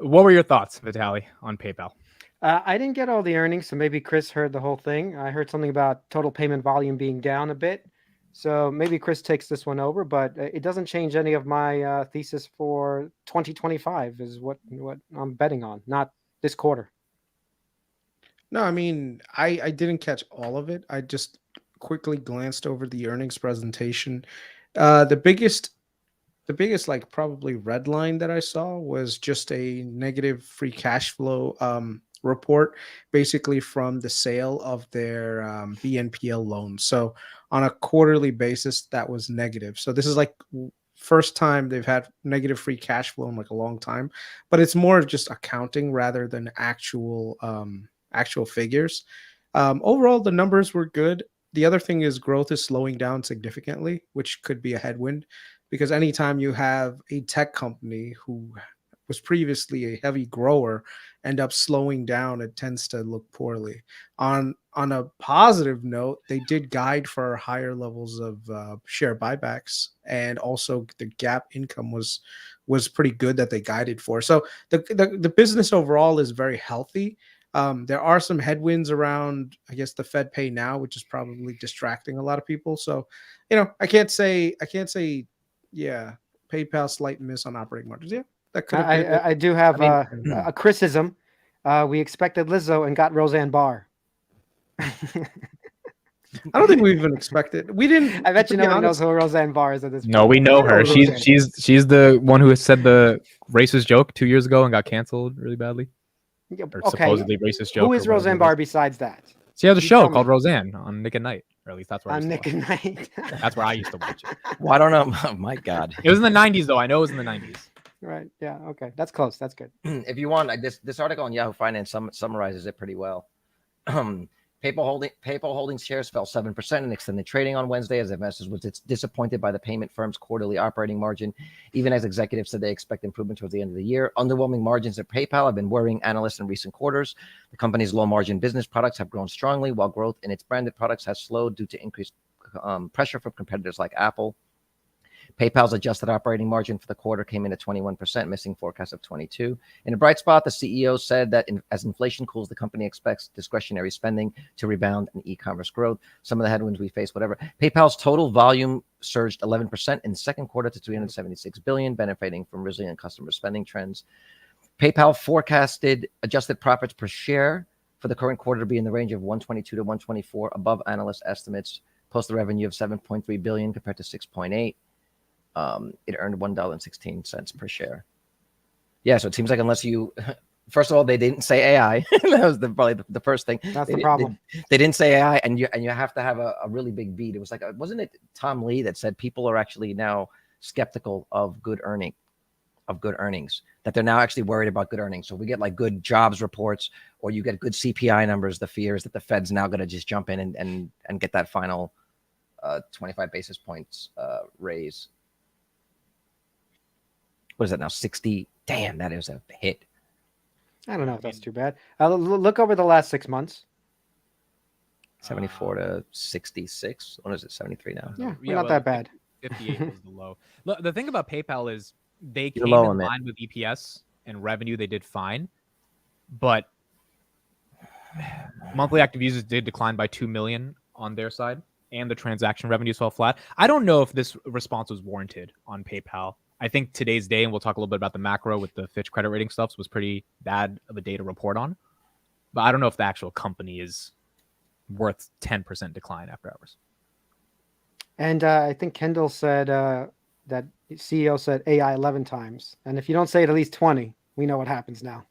what were your thoughts, Vitaly, on PayPal? I didn't get all the earnings, so maybe Chris heard the whole thing. I heard something about total payment volume being down a bit. So maybe Chris takes this one over, but it doesn't change any of my thesis for 2025 is what I'm betting on, not this quarter. No, I mean, I didn't catch all of it. I just quickly glanced over the earnings presentation. The biggest like probably red line that I saw was just a negative free cash flow report, basically from the sale of their BNPL loans. So on a quarterly basis, that was negative. So this is like first time they've had negative free cash flow in like a long time, but it's more of just accounting rather than actual figures. Overall, the numbers were good. The other thing is growth is slowing down significantly, which could be a headwind because anytime you have a tech company who was previously a heavy grower end up slowing down, it tends to look poorly. On a positive note, they did guide for higher levels of share buybacks, and also the gap income was pretty good that they guided for. So the business overall is very healthy. There are some headwinds around, I guess, the Fed pay now, which is probably distracting a lot of people. So, I can't say, yeah, PayPal slight miss on operating margins. Yeah, that could have been. I do have I mean, a criticism. We expected Lizzo and got Roseanne Barr. I don't think we even expected. We didn't. I bet you nobody knows who Roseanne Barr is at this point. No, we know her. Roseanne. She's the one who said the racist joke 2 years ago and got canceled really badly. Yeah, Or okay. supposedly racist joke. Who is Roseanne Barr besides that? She has a You show tell me. called Roseanne on Nick at Night, or at least that's where I On used to Nick watch and it. Night. That's where I used to watch it. Well, I don't know. Oh, my God. It was in the 90s, though. I know it was in the 90s. Right. Yeah. Okay. That's close. That's good. If you want, this article on Yahoo Finance summarizes it pretty well. PayPal Holdings shares fell 7% in extended trading on Wednesday as investors were disappointed by the payment firm's quarterly operating margin, even as executives said they expect improvement towards the end of the year. Underwhelming margins at PayPal have been worrying analysts in recent quarters. The company's low-margin business products have grown strongly, while growth in its branded products has slowed due to increased pressure from competitors like Apple. PayPal's adjusted operating margin for the quarter came in at 21%, missing forecast of 22%. In a bright spot, the CEO said that as inflation cools, the company expects discretionary spending to rebound and e-commerce growth. Some of the headwinds we face, whatever. PayPal's total volume surged 11% in the second quarter to $376 billion, benefiting from resilient customer spending trends. PayPal forecasted adjusted profits per share for the current quarter to be in the range of 122 to 124, above analyst estimates. Post the revenue of $7.3 billion compared to $6.8. It earned $1.16 per share. Yeah, so it seems like unless you, first of all, they didn't say AI. That was probably the first thing. That's the problem. They didn't say AI, and you have to have a really big beat. It was like, wasn't it Tom Lee that said people are actually now skeptical of good earnings, that they're now actually worried about good earnings. So we get like good jobs reports, or you get good CPI numbers. The fear is that the Fed's now going to just jump in and get that final 25 basis points raise. What is that now? 60. Damn, that is a hit. I don't know if that's too bad. Look over the last 6 months. 74 to 66. What is it? 73 now. Yeah, not that bad. 58 was the low. Look, the thing about PayPal is they You're came low in on that. line with EPS and revenue. They did fine, but monthly active users did decline by 2 million on their side, and the transaction revenues fell flat. I don't know if this response was warranted on PayPal. I think today's day, and we'll talk a little bit about the macro with the Fitch credit rating stuff, was pretty bad of a day to report on. But I don't know if the actual company is worth 10% decline after hours. And I think Kendall said that CEO said AI 11 times. And if you don't say it at least 20, we know what happens now.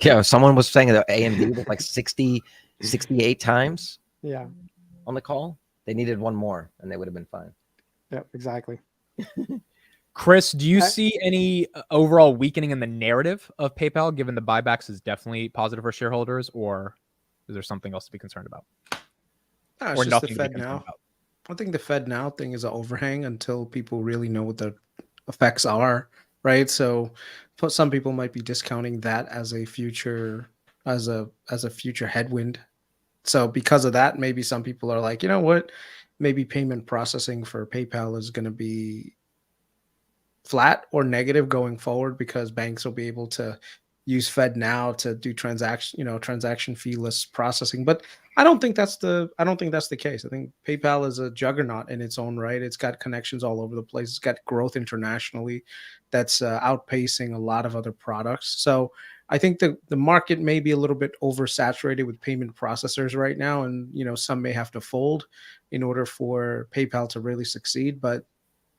Yeah, someone was saying that AMD was like 68 times Yeah. on the call. They needed one more, and they would have been fine. Yep, exactly. Chris, do you see any overall weakening in the narrative of PayPal, given the buybacks is definitely positive for shareholders, or is there something else to be concerned about? No, it's Or just nothing the to be Fed concerned now. about? I think the Fed now thing is an overhang until people really know what the effects are, right? So some people might be discounting that as a future future headwind. So because of that, maybe some people are like, you know what, maybe payment processing for PayPal is going to be flat or negative going forward because banks will be able to use FedNow to do transaction feeless processing. But I don't think that's the case. I think PayPal is a juggernaut in its own right. It's got connections all over the place. It's got growth internationally that's outpacing a lot of other products. So I think the market may be a little bit oversaturated with payment processors right now, and some may have to fold in order for PayPal to really succeed. But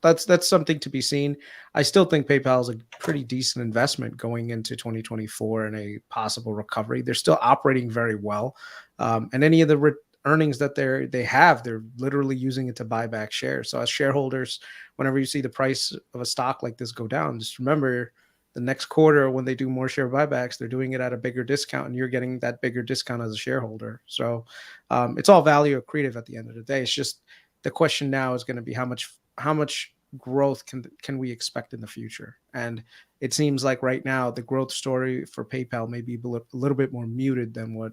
that's something to be seen. I still think PayPal is a pretty decent investment going into 2024 and a possible recovery. They're still operating very well, and any of the earnings that they're literally using it to buy back shares. So as shareholders, whenever you see the price of a stock like this go down, just remember the next quarter when they do more share buybacks, they're doing it at a bigger discount, and you're getting that bigger discount as a shareholder. So it's all value accretive at the end of the day. It's just the question now is going to be how much growth can we expect in the future? And it seems like right now the growth story for PayPal may be a little bit more muted than what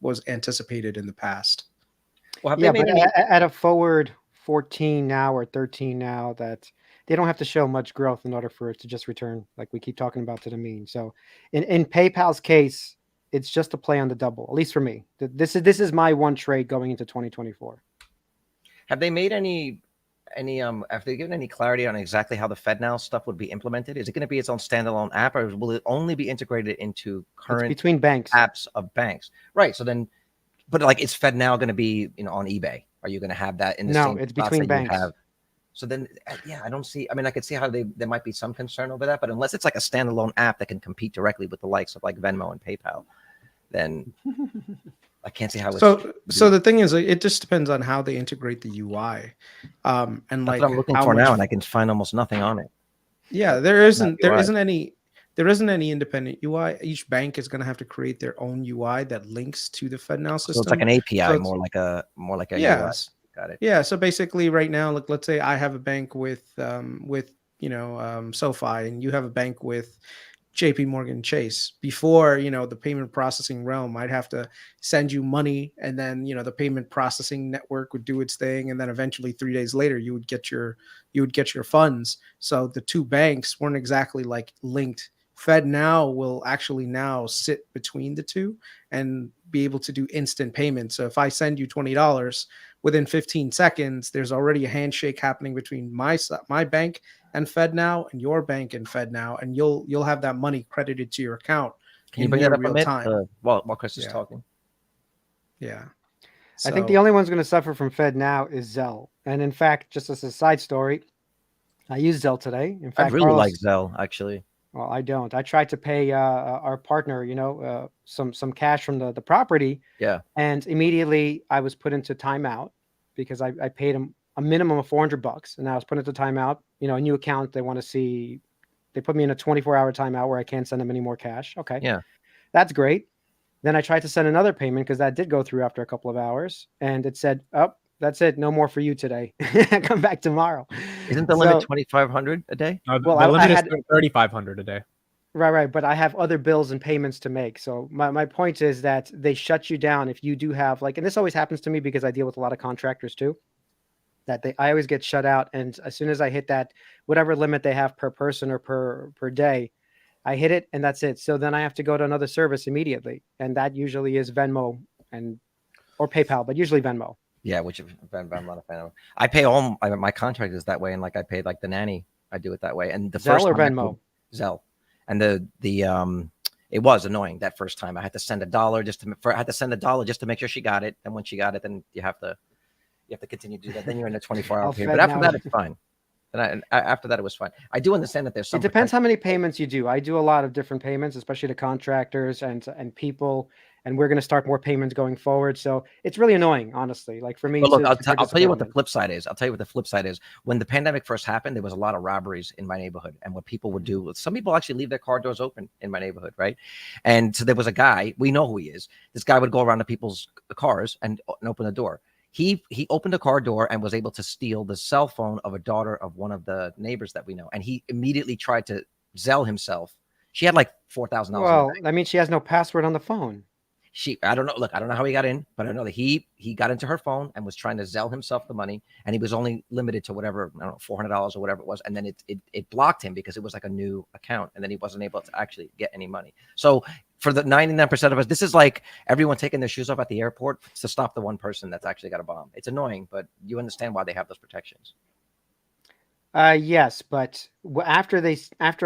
was anticipated in the past. Well, have Yeah, they made but any? at a forward 14 now or 13 now, that they don't have to show much growth in order for it to just return, like we keep talking about, to the mean. So in PayPal's case, it's just a play on the double, at least for me. This is my one trade going into 2024. Have they made any? Have they given any clarity on exactly how the FedNow stuff would be implemented? Is it going to be its own standalone app, or will it only be integrated into It's current between banks. apps of banks? Right. So then, but like, is FedNow going to be on eBay? Are you going to have that in the No, same it's spots between that you banks. have? So then, yeah, I don't see. I mean, I could see how there might be some concern over that, but unless it's like a standalone app that can compete directly with the likes of like Venmo and PayPal, then I can't see how it's. So the thing is, it just depends on how they integrate the UI, and That's like what I'm looking how for much. now, and I can find almost nothing on it. Yeah, Like, there not isn't UI. any independent UI. Each bank is going to have to create their own UI that links to the FedNow So it's like system. an API, So more like a UI. yes, Got it. yeah. So basically, right now, like let's say I have a bank with SoFi, and you have a bank with JP Morgan Chase. Before, the payment processing realm, I'd have to send you money, and then, the payment processing network would do its thing. And then eventually 3 days later, you would get your funds. So the two banks weren't exactly like linked. FedNow will actually now sit between the two and be able to do instant payments. So if I send you $20 within 15 seconds, there's already a handshake happening between my bank and FedNow and your bank and FedNow, and you'll have that money credited to your account Can you in bring that near up a real bit time. while Chris is Yeah. talking? Yeah. I think the only one's going to suffer from FedNow is Zelle. And in fact, just as a side story, I used Zelle today. In I fact, really like Carlos, Zelle, actually. well, I don't. I tried to pay our partner, some cash from the property, Yeah. and immediately I was put into timeout because I paid him a minimum of $400, and I was put into timeout. A new account. They want to see. They put me in a 24-hour timeout where I can't send them any more cash. Okay, Yeah. that's great. Then I tried to send another payment because that did go through after a couple of hours, and it said, "Oh, that's it. No more for you today. Come back tomorrow." Isn't the limit 2,500 a day? Well, the I limit had is 3,500 a day. Right. But I have other bills and payments to make. So my point is that they shut you down if you do have and this always happens to me because I deal with a lot of contractors too, that I always get shut out. And as soon as I hit that, whatever limit they have per person or per day, I hit it and that's it. So then I have to go to another service immediately. And that usually is Venmo or PayPal, but usually Venmo. Yeah, which I'm not a fan of. I pay all my contractors that way, and like I paid like the nanny, I do it that way. And the Zelle first or time Venmo? Zelle, and it was annoying that first time. I had to send $1 just to make sure she got it. And when she got it, then you have to continue to do that. Then you're in a 24-hour period. But after that, it's fine. And after that, it was fine. I do understand that there's some. It depends how many payments you do. I do a lot of different payments, especially to contractors and people. And we're going to start more payments going forward. So it's really annoying, honestly. Like for me, But look, to I'll tell you what the participate flip side is. I'll tell you what the flip side is. When the pandemic first happened, there was a lot of robberies in my neighborhood. And what people would do, some people actually leave their car doors open in my neighborhood, right? And so there was a guy, we know who he is. This guy would go around to people's cars and open the door. He opened a car door and was able to steal the cell phone of a daughter of one of the neighbors that we know. And he immediately tried to Zelle himself. She had like $4,000. Well, I mean, she has no password on the phone. I don't know. Look, I don't know how he got in, but I know that he got into her phone and was trying to Zelle himself the money, and he was only limited to whatever, I don't know, $400 or whatever it was, and then it blocked him because it was like a new account, and then he wasn't able to actually get any money. So for the 99% of us, this is like everyone taking their shoes off at the airport to stop the one person that's actually got a bomb. It's annoying, but you understand why they have those protections. Yes, but after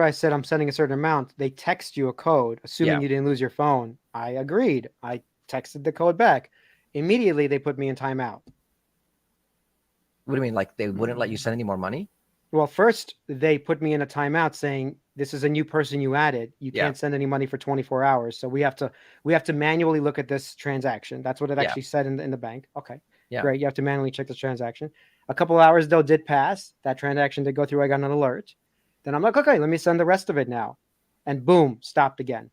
I said I'm sending a certain amount, they text you a code, assuming you didn't lose your phone. I agreed. I texted the code back. Immediately, they put me in timeout. What do you mean? Like they wouldn't let you send any more money? Well, first they put me in a timeout saying this is a new person you added. You can't send any money for 24 hours. So we have to manually look at this transaction. That's what it actually said in the bank. Okay, great. You have to manually check this transaction. A couple hours though did pass. That transaction did go through. I got an alert. Then I'm like, okay, let me send the rest of it now. And boom, stopped again.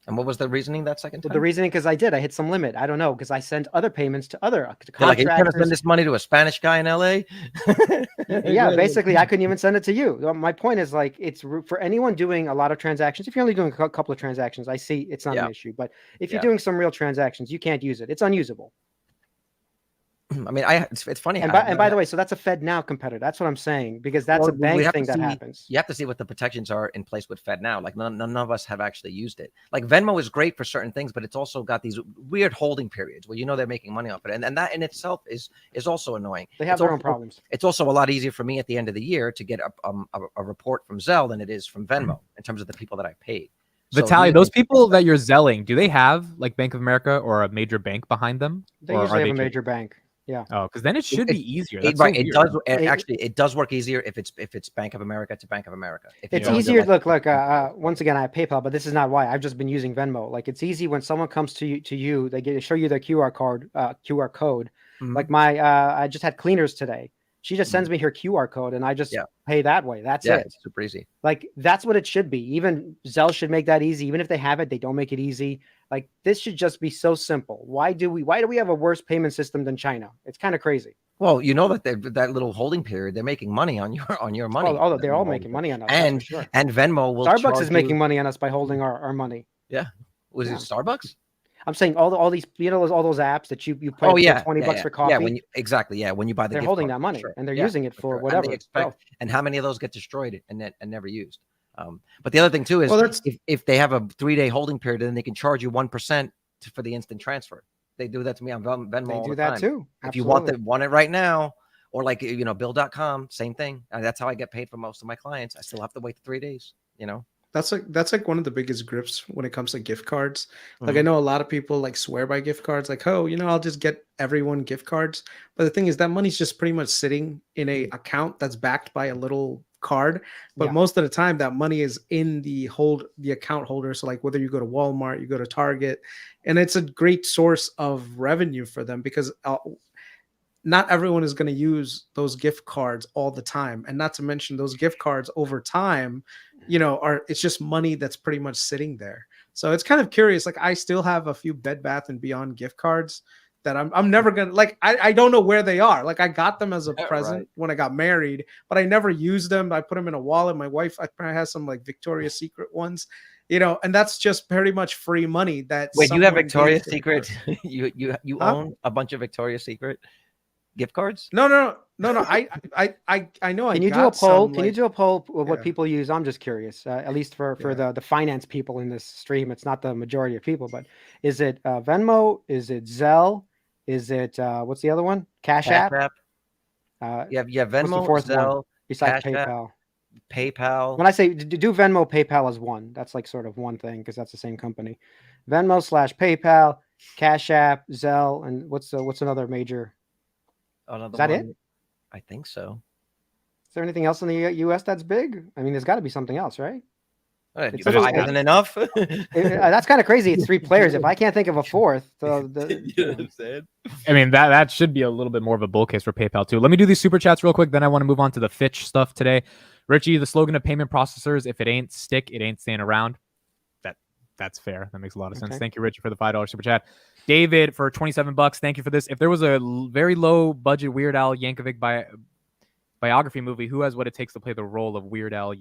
And what was the reasoning that second time? Well, the reasoning because I hit some limit. I don't know, because I sent other payments to other contractors. Like, are you trying to send this money to a Spanish guy in LA? Yeah, basically, I couldn't even send it to you. My point is, like, it's for anyone doing a lot of transactions. If you're only doing a couple of transactions, I see it's not an issue. But if you're doing some real transactions, you can't use it. It's unusable. I mean, it's funny. And by the way, so that's a FedNow competitor. That's what I'm saying, because that's a bank thing that happens. You have to see what the protections are in place with FedNow. Like none of us have actually used it. Like Venmo is great for certain things, but it's also got these weird holding periods where they're making money off it, and that in itself is also annoying. They have their own problems. It's also a lot easier for me at the end of the year to get a report from Zelle than it is from Venmo in terms of the people that I paid. Vitaly, those people that you're zelling, do they have like Bank of America or a major bank behind them? They usually have a major bank. Yeah. Oh, because then it should be easier. It does. Actually, it does work easier if it's Bank of America to Bank of America. It's easier. Look, once again, I have PayPal, but this is not why. I've just been using Venmo. Like, it's easy when someone comes to you, they show you their QR code. Mm-hmm. Like I just had cleaners today. She just sends me her QR code, and I just pay that way. That's it. It's super easy. Like, that's what it should be. Even Zelle should make that easy. Even if they have it, they don't make it easy. Like, this should just be so simple. Why do we have a worse payment system than China? It's kind of crazy. Well, that little holding period, they're making money on your money. Oh, they're all making money on us. And sure. And Venmo will. Starbucks is making money on us by holding our money. Yeah. Was it Starbucks? I'm saying all these, all those apps that you pay $20 for coffee. Yeah, when you buy the they're gift holding card, that money and they're using it for whatever. And how many of those get destroyed and never used? But the other thing too is if they have a 3-day holding period, then they can charge you 1% for the instant transfer. They do that to me on Venmo. They do that too. If you want it right now, or like Bill.com, same thing. That's how I get paid for most of my clients. I still have to wait 3 days. That's like one of the biggest grips when it comes to gift cards. Like, I know a lot of people like swear by gift cards, like, oh, I'll just get everyone gift cards. But the thing is, that money's just pretty much sitting in a account that's backed by a little card. But most of the time, that money is in the account holder. So like, whether you go to Walmart, you go to Target, and it's a great source of revenue for them, because not everyone is going to use those gift cards all the time. And not to mention, those gift cards over time, it's just money that's pretty much sitting there. So it's kind of curious. Like, I still have a few Bed Bath & Beyond gift cards that I'm never going to, like, I don't know where they are. Like, I got them as a present when I got married, but I never used them. I put them in a wallet. My wife, I has some like Victoria's Secret ones, and that's just pretty much free money. Wait, you have Victoria's Secret? you own a bunch of Victoria's Secret gift cards? No. I know. Can you do a poll? Can you do a poll of what people use? I'm just curious. At least for the finance people in this stream, it's not the majority of people. But is it Venmo? Is it Zelle? Is it what's the other one? Cash App. Yeah, Venmo, Zelle, besides PayPal. PayPal. When I say do Venmo, PayPal is one. That's like sort of one thing because that's the same company. Venmo / PayPal, Cash App, Zelle, and what's another major? Is that it? I think so. Is there anything else in the U.S. that's big? I mean, there's got to be something else, right? Isn't enough? That's kind of crazy. It's 3 players. If I can't think of a fourth, you know what I'm saying? I mean, that should be a little bit more of a bull case for PayPal too. Let me do these super chats real quick. Then I want to move on to the Fitch stuff today. Richie, the slogan of payment processors: if it ain't stick, it ain't staying around. That's fair. That makes a lot of sense. Thank you, Richie, for the $5 super chat. David for $27. Thank you for this. If there was a very low budget Weird Al Yankovic biography movie, who has what it takes to play the role of Weird Al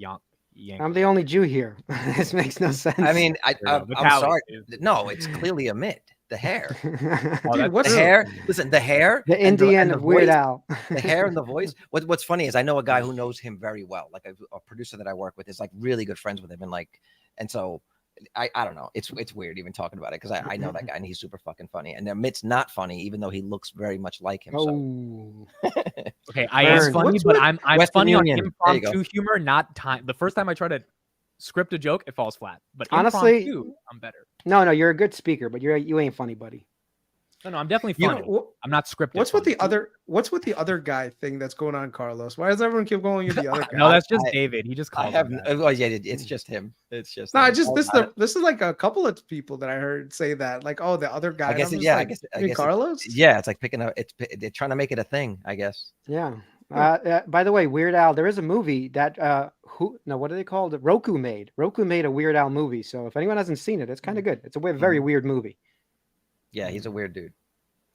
I'm the only Jew here. This makes no sense. I mean, I'm VITALY, sorry. dude. No, it's clearly AMIT. The hair. Oh, Dude, that's what's The hair. Listen, the hair. the and Indian the of Weird voice, Al. the hair and the voice. What's funny is I know a guy who knows him very well. Like a producer that I work with is like really good friends with him, and so I don't know. It's weird even talking about it because I know that guy and he's super fucking funny. And AMIT's not funny, even though he looks very much like him. So. Oh, Okay, I am Burn. funny, What's but with I'm Western funny on Union? There you go. impromptu humor, not time. The first time I try to script a joke, it falls flat. But Honestly- impromptu, I'm better. no, you're a good speaker, but you ain't funny, buddy. No, I'm definitely You funny. know, I'm not scripted. what's with funny. the other guy thing that's going on, Carlos? Why does everyone keep calling you the other guy? No, that's just I- David. He just I called have. him that. Oh yeah, it's just him. It's just. No, him. I just I- this is like a couple of people that I heard say that, like, oh, the other guy. I and guess. I'm just Yeah, like, I guess. you mean Carlos. Yeah, it's like picking up. They're trying to make it a thing. I guess. Yeah. By the way, Weird Al, there is a movie that what are they called? Roku made. Roku made a Weird Al movie. So if anyone hasn't seen it, it's kind of good. It's a very weird movie. Yeah, he's a weird dude.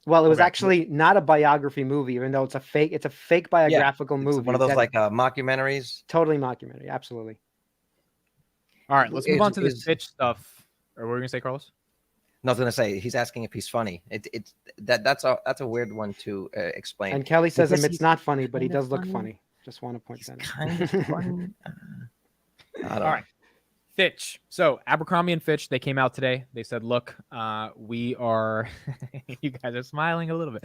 Well, it was Okay. actually not a biography movie, even though it's a fake biographical It's movie. one of those that- like mockumentaries. totally mockumentary. Absolutely. All right, let's move on to this Is- Fitch stuff. Or what were you gonna say, Carlos? No, I was gonna say he's asking if he's funny. That's a weird one to explain. And Kelly says Because it's he's not funny, but he kinda does look funny. funny. Just want to point He's that kind of out. funny. I don't All know. right. Fitch. So Abercrombie and Fitch, they came out today. They said, look, we are you guys are smiling a little bit.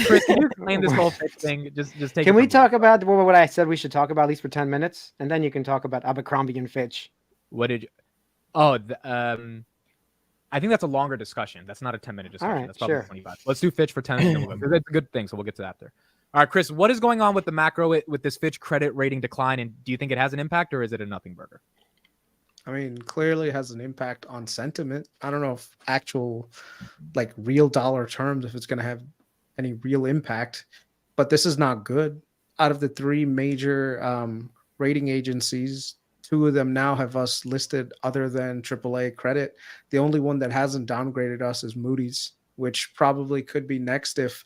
Chris, can you explain this whole Fitch thing? Just take Can it we from talk here. about what I said we should talk about at least for 10 minutes? And then you can talk about Abercrombie and Fitch. What did you Oh, I think that's a longer discussion. That's not a 10-minute discussion. right, That's probably sure. 25. Let's do Fitch for 10 minutes. And we'll go. It's a good thing, so we'll get to that after. All right, Chris, what is going on with the macro with this Fitch credit rating decline? And do you think it has an impact or is it a nothing burger? I mean, clearly has an impact on sentiment. I don't know if actual, like, real dollar terms, if it's going to have any real impact, but this is not good. Out of the three major rating agencies, two of them now have us listed other than AAA credit. The only one that hasn't downgraded us is Moody's, which probably could be next if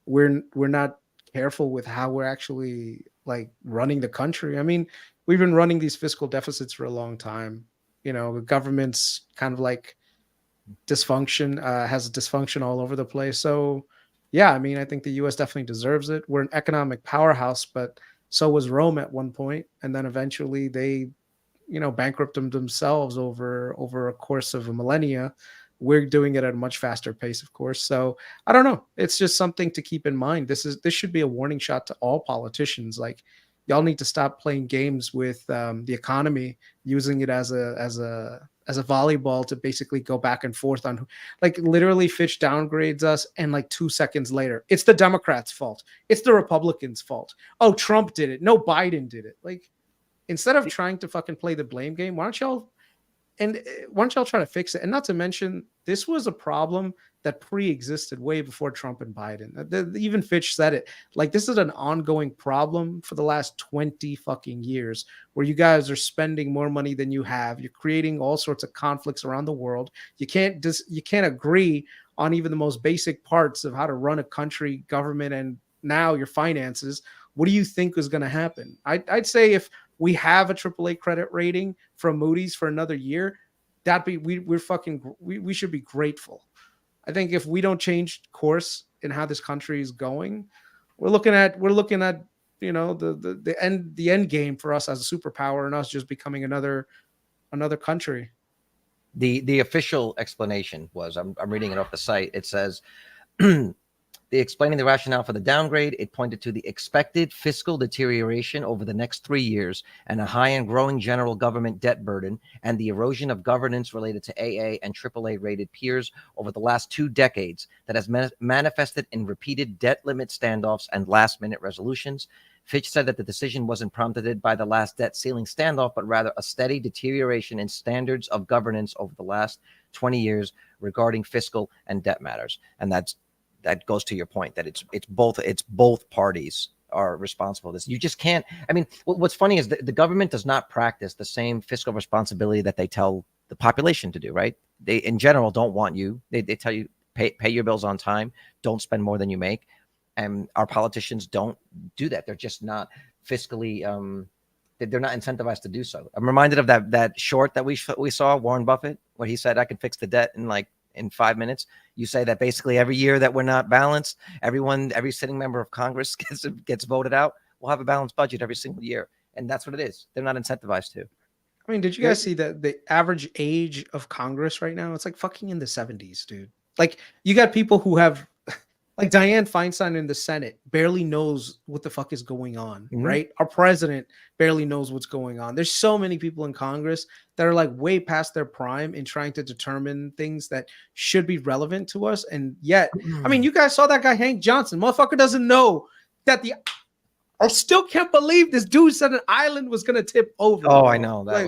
we're not careful with how we're actually like running the country. I mean, we've been running these fiscal deficits for a long time. You know, the government's kind of like dysfunction, has dysfunction all over the place. So, yeah, I mean, I think the U.S. definitely deserves it. We're an economic powerhouse, but so was Rome at one point, and then eventually they, bankrupted themselves over a course of a millennia. We're doing it at a much faster pace, of course. So I don't know. It's just something to keep in mind. This should be a warning shot to all politicians. Like, y'all need to stop playing games with the economy, using it as a volleyball to basically go back and forth on, like, literally Fitch downgrades us and like 2 seconds later, it's the Democrats' fault. It's the Republicans' fault. Oh, Trump did it. No, Biden did it. Like, instead of trying to fucking play the blame game, why don't y'all try to fix it? And not to mention, this was a problem that pre-existed way before Trump and Biden. Even Fitch said it. Like, this is an ongoing problem for the last 20 fucking years, where you guys are spending more money than you have. You're creating all sorts of conflicts around the world. You can't agree on even the most basic parts of how to run a country, government, and now your finances. What do you think is going to happen? I'd say if we have a AAA credit rating from Moody's for another year, we should be grateful. I think if we don't change course in how this country is going, we're looking at the end game for us as a superpower, and us just becoming another country. The official explanation was, I'm reading it off the site. It says, explaining the rationale for the downgrade, it pointed to the expected fiscal deterioration over the next 3 years and a high and growing general government debt burden, and the erosion of governance related to AA and AAA rated peers over the last 2 decades that has manifested in repeated debt limit standoffs and last minute resolutions. Fitch said that the decision wasn't prompted by the last debt ceiling standoff, but rather a steady deterioration in standards of governance over the last 20 years regarding fiscal and debt matters. And that goes to your point that it's both parties are responsible for this. You just can't. I mean, what's funny is that the government does not practice the same fiscal responsibility that they tell the population to do, right? They, in general, don't want you. They tell you pay your bills on time, don't spend more than you make. And our politicians don't do that. They're just not fiscally They're not incentivized to do so. I'm reminded of that short that we saw, Warren Buffett, where he said, I can fix the debt in 5 minutes. You say that basically every year that we're not balanced, every sitting member of Congress gets voted out. We'll have a balanced budget every single year. And that's what it is. They're not incentivized to. I mean, did you guys see that the average age of Congress right now? It's like fucking in the 70s, dude. Like, you got people who have, like Dianne Feinstein in the Senate barely knows what the fuck is going on, right? Our president barely knows what's going on. There's so many people in Congress that are like way past their prime in trying to determine things that should be relevant to us. And yet, I mean, you guys saw that guy, Hank Johnson. Motherfucker doesn't know that I still can't believe this dude said an island was going to tip over. Oh, I know. That